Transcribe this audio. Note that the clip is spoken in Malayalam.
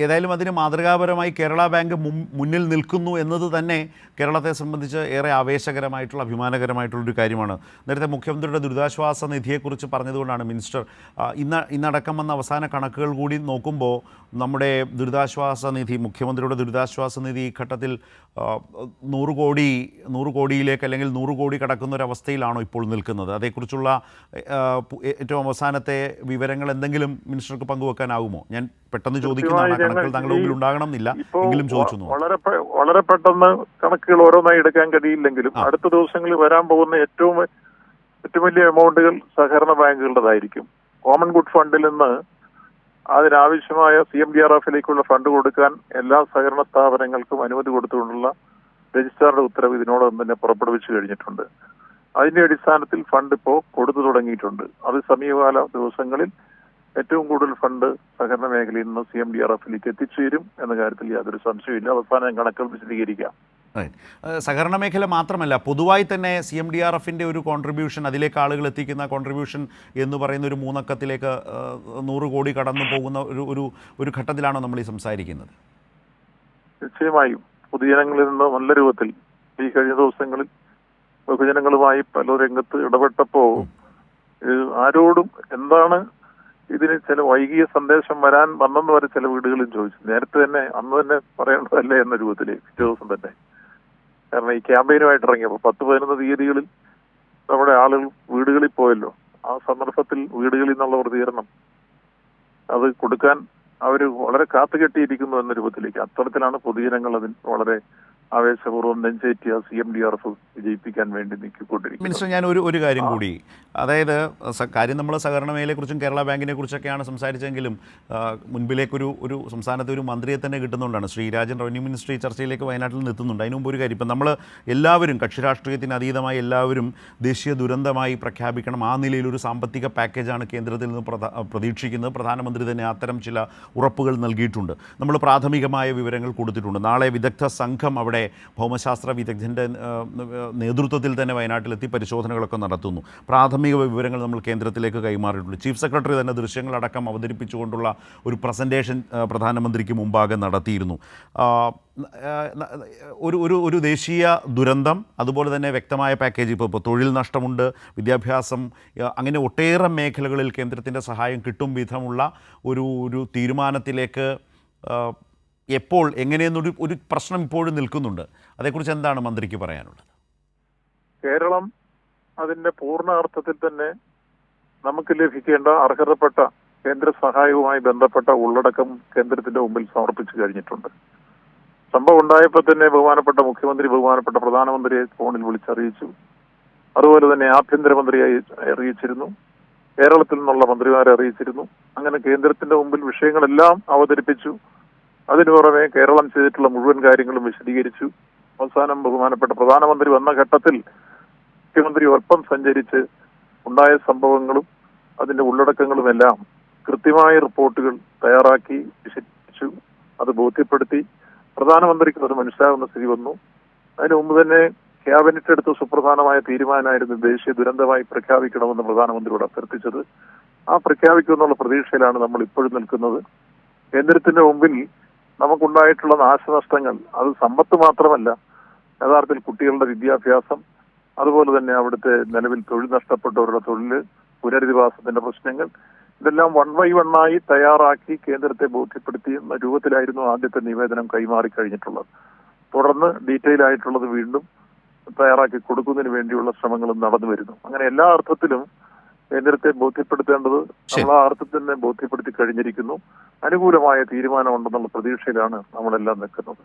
ഏതായാലും അതിന് മാതൃകാപരമായി കേരള ബാങ്ക് മുന്നിൽ നിൽക്കുന്നു എന്നത് തന്നെ കേരളത്തെ സംബന്ധിച്ച് ഏറെ ആവേശകരമായിട്ടുള്ള അഭിമാനകരമായിട്ടുള്ളൊരു കാര്യമാണ്. നേരത്തെ മുഖ്യമന്ത്രിയുടെ ദുരിതാശ്വാസ നിധിയെക്കുറിച്ച് പറഞ്ഞതുകൊണ്ടാണ് മിനിസ്റ്റർ ഇന്നടക്കം വന്ന അവസാന കണക്കുകൾ കൂടി നോക്കുമ്പോൾ നമ്മുടെ ദുരിതാശ്വാസ നിധി, മുഖ്യമന്ത്രിയുടെ ദുരിതാശ്വാസ നിധി ഈ ഘട്ടത്തിൽ 100 കോടിയിലേക്ക് അല്ലെങ്കിൽ 100 കോടി കടക്കുന്ന ഒരവസ്ഥയിലാണോ ഇപ്പോൾ നിൽക്കുന്നത്? അതേക്കുറിച്ചുള്ള ഏറ്റവും അവസാനത്തെ വിവരങ്ങൾ എന്തെങ്കിലും മിനിസ്റ്റർക്ക് പങ്കുവെക്കാനാകുമോ? ഞാൻ പെട്ടെന്ന് ചോദിക്കുന്നതാണ്, കണക്കുകൾ താങ്കളുടെ മുമ്പിൽ ഉണ്ടാകണം എന്നില്ല, എങ്കിലും ചോദിച്ചു. വളരെ പെട്ടെന്ന് കണക്കുകൾ ഓരോന്നായി എടുക്കാൻ കഴിയില്ലെങ്കിലും അടുത്ത ദിവസങ്ങളിൽ വരാൻ പോകുന്ന ഏറ്റവും വലിയ എമൗണ്ടുകൾ സഹകരണ ബാങ്കുകളുടേതായിരിക്കും. കോമൺ ഗുഡ് ഫണ്ടിൽ നിന്ന് അതിനാവശ്യമായ CMDRF-ലേക്കുള്ള ഫണ്ട് കൊടുക്കാൻ എല്ലാ സഹകരണ സ്ഥാപനങ്ങൾക്കും അനുമതി കൊടുത്തുകൊണ്ടുള്ള രജിസ്ട്രാറുടെ ഉത്തരവ് ഇതിനോടൊപ്പം തന്നെ പുറപ്പെടുവിച്ചു കഴിഞ്ഞിട്ടുണ്ട്. അതിന്റെ അടിസ്ഥാനത്തിൽ ഫണ്ട് ഇപ്പോൾ കൊടുത്തു തുടങ്ങിയിട്ടുണ്ട്. അത് സമീപകാല ദിവസങ്ങളിൽ ഏറ്റവും കൂടുതൽ ഫണ്ട് സഹകരണ മേഖലയിൽ നിന്ന് CMDRF-ലേക്ക് എത്തിച്ചേരും എന്ന കാര്യത്തിൽ യാതൊരു സംശയമില്ല. അവസാനം കണക്കുകൾ വിശദീകരിക്കാം. സഹകരണ മേഖല മാത്രമല്ല, പൊതുവായി തന്നെ CMDRF-ന്റെ ഒരു കോൺട്രിബ്യൂഷൻ, അതിലേക്ക് ആളുകൾ എത്തിക്കുന്ന കോൺട്രിബ്യൂഷൻ എന്ന് പറയുന്ന ഒരു 3 അക്കത്തിലേക്ക് 100 കോടി കടന്നു പോകുന്ന ഒരു ഘട്ടത്തിലാണോ നമ്മൾ ഈ സംസാരിക്കുന്നത്? നിശ്ചയമായും പൊതുജനങ്ങളിൽ നിന്ന് നല്ല രൂപത്തിൽ ഈ കഴിഞ്ഞ ദിവസങ്ങളിൽ ബഹുജനങ്ങളുമായി പല രംഗത്ത് ഇടപെട്ടപ്പോൾ ആരോടും എന്താണ് ഇതിന് ചില വൈകിയ സന്ദേശം വന്നെന്ന് വരെ ചില വീടുകളിൽ ചോദിച്ചു. നേരത്തെ തന്നെ അന്ന് തന്നെ പറയേണ്ടതല്ലേ എന്ന രൂപത്തില് പിറ്റേ ദിവസം തന്നെ. കാരണം ഈ ക്യാമ്പയിനുമായിട്ട് ഇറങ്ങിയപ്പോൾ 10-11 തീയതികളിൽ നമ്മുടെ ആളുകൾ വീടുകളിൽ പോയല്ലോ. ആ സന്ദർഭത്തിൽ വീടുകളിൽ നിന്നുള്ള പ്രതികരണം അത് കൊടുക്കാൻ അവർ വളരെ കാത്തുകെട്ടിയിരിക്കുന്നു എന്ന രൂപത്തിലേക്ക്, അത്തരത്തിലാണ് പൊതുജനങ്ങൾ അതിൽ വളരെ ആവേശപൂർവ്വം നെഞ്ചേറ്റിയ CMDRF വിജയിപ്പിക്കാൻ വേണ്ടി നീക്കിക്കൊണ്ടിരിക്കുന്നത്. മിനിസ്റ്റർ, ഞാൻ ഒരു കാര്യം കൂടി, അതായത് കാര്യം നമ്മൾ സഹകരണ മേഖലയെക്കുറിച്ചും കേരള ബാങ്കിനെ കുറിച്ചൊക്കെയാണ് സംസാരിച്ചെങ്കിലും മുൻപിലേക്കൊരു സംസ്ഥാനത്തെ ഒരു മന്ത്രിയെ തന്നെ കിട്ടുന്നതുകൊണ്ടാണ്. ശ്രീരാജൻ റവന്യൂ മിനിസ്റ്റർ ഈ ചർച്ചയിലേക്ക് വയനാട്ടിൽ നിന്ന് എത്തുന്നുണ്ട്. അതിന് മുമ്പ് ഒരു കാര്യം, ഇപ്പം നമ്മൾ എല്ലാവരും കക്ഷി രാഷ്ട്രീയത്തിന് അതീതമായി എല്ലാവരും ദേശീയ ദുരന്തമായി പ്രഖ്യാപിക്കണം, ആ നിലയിലൊരു സാമ്പത്തിക പാക്കേജാണ് കേന്ദ്രത്തിൽ നിന്ന് പ്രതീക്ഷിക്കുന്നത്. പ്രധാനമന്ത്രി തന്നെ അത്തരം ചില ഉറപ്പുകൾ നൽകിയിട്ടുണ്ട്. നമ്മൾ പ്രാഥമികമായ വിവരങ്ങൾ കൊടുത്തിട്ടുണ്ട്. നാളെ വിദഗ്ധ സംഘം അവിടെ ഭൗമശാസ്ത്ര വിദഗ്ധൻ്റെ നേതൃത്വത്തിൽ തന്നെ വയനാട്ടിലെത്തി പരിശോധനകളൊക്കെ നടത്തുന്നു. പ്രാഥമിക വിവരങ്ങൾ നമ്മൾ കേന്ദ്രത്തിലേക്ക് കൈമാറിയിട്ടുണ്ട്. ചീഫ് സെക്രട്ടറി തന്നെ ദൃശ്യങ്ങളടക്കം അവതരിപ്പിച്ചുകൊണ്ടുള്ള ഒരു പ്രസൻറ്റേഷൻ പ്രധാനമന്ത്രിക്ക് മുമ്പാകെ നടത്തിയിരുന്നു. ഒരു ദേശീയ ദുരന്തം, അതുപോലെ തന്നെ വ്യക്തമായ പാക്കേജ്, ഇപ്പോൾ തൊഴിൽ നഷ്ടമുണ്ട്, വിദ്യാഭ്യാസം, അങ്ങനെ ഒട്ടേറെ മേഖലകളിൽ കേന്ദ്രത്തിൻ്റെ സഹായം കിട്ടും വിധമുള്ള ഒരു തീരുമാനത്തിലേക്ക് എപ്പോൾ എങ്ങനെയെന്നൊരു പ്രശ്നം ഇപ്പോഴും നിൽക്കുന്നുണ്ട്. അതേക്കുറിച്ച് എന്താണ് മന്ത്രിക്ക് പറയാനുള്ളത്? കേരളം അതിന്റെ പൂർണ്ണ അർത്ഥത്തിൽ തന്നെ നമുക്ക് ലഭിക്കേണ്ട അർഹതപ്പെട്ട കേന്ദ്ര സഹായവുമായി ബന്ധപ്പെട്ട ഉള്ളടക്കം കേന്ദ്രത്തിന്റെ മുമ്പിൽ സമർപ്പിച്ചു കഴിഞ്ഞിട്ടുണ്ട്. സംഭവം ഉണ്ടായപ്പോൾ തന്നെ ബഹുമാനപ്പെട്ട മുഖ്യമന്ത്രി, ബഹുമാനപ്പെട്ട പ്രധാനമന്ത്രിയെ ഫോണിൽ വിളിച്ചറിയിച്ചു. അതുപോലെ തന്നെ ആഭ്യന്തരമന്ത്രിയെ അറിയിച്ചിരുന്നു, കേരളത്തിൽ നിന്നുള്ള മന്ത്രിമാരെ അറിയിച്ചിരുന്നു. അങ്ങനെ കേന്ദ്രത്തിന്റെ മുമ്പിൽ വിഷയങ്ങളെല്ലാം അവതരിപ്പിച്ചു. അതിനു പുറമെ കേരളം ചെയ്തിട്ടുള്ള മുഴുവൻ കാര്യങ്ങളും വിശദീകരിച്ചു. അവസാനം ബഹുമാനപ്പെട്ട പ്രധാനമന്ത്രി വന്ന ഘട്ടത്തിൽ മുഖ്യമന്ത്രി ഒപ്പം സഞ്ചരിച്ച് ഉണ്ടായ സംഭവങ്ങളും അതിന്റെ ഉള്ളടക്കങ്ങളുമെല്ലാം കൃത്യമായ റിപ്പോർട്ടുകൾ തയ്യാറാക്കി വിശദീകരിച്ചു. അത് ബോധ്യപ്പെടുത്തി. പ്രധാനമന്ത്രിക്ക് അത് മനസ്സിലാകുന്ന സ്ഥിതി വന്നു. അതിനു മുമ്പ് തന്നെ ക്യാബിനറ്റ് എടുത്ത സുപ്രധാനമായ തീരുമാനമായിരുന്നു ദേശീയ ദുരന്തമായി പ്രഖ്യാപിക്കണമെന്ന് പ്രധാനമന്ത്രിയോട് അഭ്യർത്ഥിച്ചത്. ആ പ്രഖ്യാപിക്കുമെന്നുള്ള പ്രതീക്ഷയിലാണ് നമ്മൾ ഇപ്പോഴും നിൽക്കുന്നത്. കേന്ദ്രത്തിന്റെ മുമ്പിൽ നമുക്കുണ്ടായിട്ടുള്ള നാശനഷ്ടങ്ങൾ അത് സമ്പത്ത് മാത്രമല്ല, യഥാർത്ഥത്തിൽ കുട്ടികളുടെ വിദ്യാഭ്യാസം, അതുപോലെ തന്നെ അവിടുത്തെ നിലവിൽ തൊഴിൽ നഷ്ടപ്പെട്ടവരുടെ തൊഴിൽ, പുനരധിവാസത്തിന്റെ പ്രശ്നങ്ങൾ, ഇതെല്ലാം 1 by 1 ആയി തയ്യാറാക്കി കേന്ദ്രത്തെ ബോധ്യപ്പെടുത്തിയ രൂപത്തിലായിരുന്നു ആദ്യത്തെ നിവേദനം കൈമാറി കഴിഞ്ഞിട്ടുള്ളത്. തുടർന്ന് ഡീറ്റെയിൽ ആയിട്ടുള്ളത് വീണ്ടും തയ്യാറാക്കി കൊടുക്കുന്നതിന് വേണ്ടിയുള്ള ശ്രമങ്ങളും നടന്നു വരുന്നു. അങ്ങനെ എല്ലാ അർത്ഥത്തിലും കേന്ദ്രത്തെ ബോധ്യപ്പെടുത്തേണ്ടത് നമ്മൾ ആ അർത്ഥത്തിൽ തന്നെ ബോധ്യപ്പെടുത്തി കഴിഞ്ഞിരിക്കുന്നു. അനുകൂലമായ തീരുമാനമുണ്ടെന്നുള്ള പ്രതീക്ഷയിലാണ് നമ്മളെല്ലാം നിൽക്കുന്നത്.